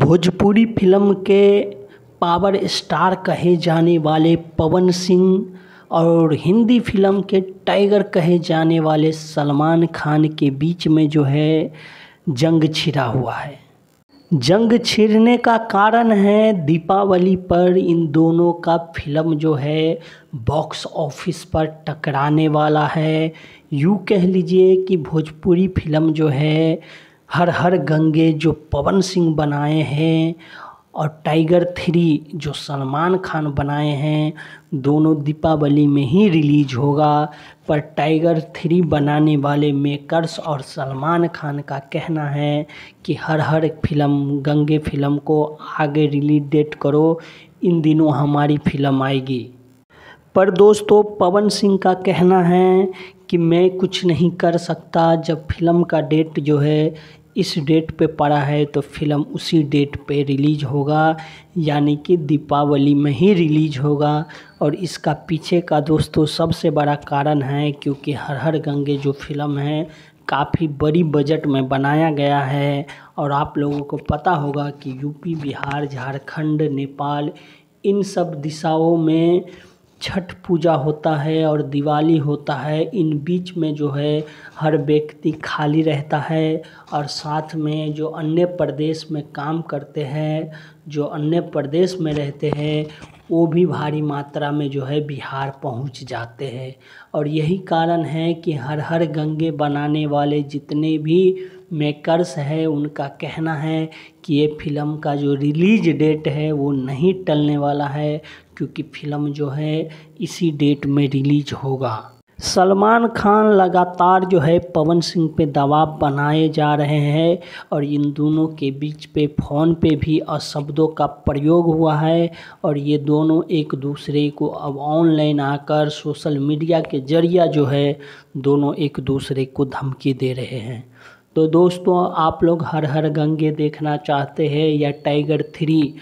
Bhojpuri film के power star कहे जाने वाले पवन सिंह और हिंदी फिल्म के टाइगर कहे जाने वाले सलमान खान के बीच में जो है जंग छिड़ा हुआ है। जंग छिड़ने का कारण है दीपावली पर इन दोनों का फिल्म जो है बॉक्स ऑफिस पर टकराने वाला है। यूँ कह लीजिए कि भोजपुरी फिल्म जो है हर हर गंगे जो पवन सिंह बनाए हैं और टाइगर 3 जो सलमान खान बनाए हैं, दोनों दीपावली में ही रिलीज होगा। पर टाइगर 3 बनाने वाले मेकर्स और सलमान खान का कहना है कि हर हर फिल्म गंगे फिल्म को आगे रिलीज डेट करो, इन दिनों हमारी फिल्म आएगी। पर दोस्तों पवन सिंह का कहना है कि मैं कुछ नहीं कर सकता, जब फिल्म का डेट जो है इस डेट पे पड़ा है तो फिल्म उसी डेट पे रिलीज होगा, यानी कि दीपावली में ही रिलीज होगा। और इसका पीछे का दोस्तों सबसे बड़ा कारण है क्योंकि हर हर गंगे जो फिल्म है काफ़ी बड़ी बजट में बनाया गया है। और आप लोगों को पता होगा कि यूपी, बिहार, झारखंड, नेपाल इन सब दिशाओं में छठ पूजा होता है और दिवाली होता है। इन बीच में जो है हर व्यक्ति खाली रहता है और साथ में जो अन्य प्रदेश में काम करते हैं, जो अन्य प्रदेश में रहते हैं, वो भी भारी मात्रा में जो है बिहार पहुंच जाते हैं। और यही कारण है कि हर हर गंगे बनाने वाले जितने भी मेकर्स हैं उनका कहना है कि ये फिल्म का जो रिलीज डेट है वो नहीं टलने वाला है, क्योंकि फिल्म जो है इसी डेट में रिलीज होगा। सलमान खान लगातार जो है पवन सिंह पे दबाव बनाए जा रहे हैं और इन दोनों के बीच पे फ़ोन पे भी अपशब्दों का प्रयोग हुआ है और ये दोनों एक दूसरे को अब ऑनलाइन आकर सोशल मीडिया के जरिए जो है दोनों एक दूसरे को धमकी दे रहे हैं। तो दोस्तों आप लोग हर हर गंगे देखना चाहते हैं या टाइगर 3,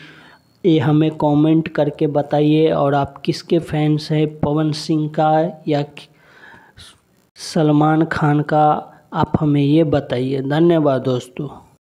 ये हमें कमेंट करके बताइए। और आप किसके फैंस हैं, पवन सिंह का या सलमान खान का, आप हमें ये बताइए। धन्यवाद दोस्तों।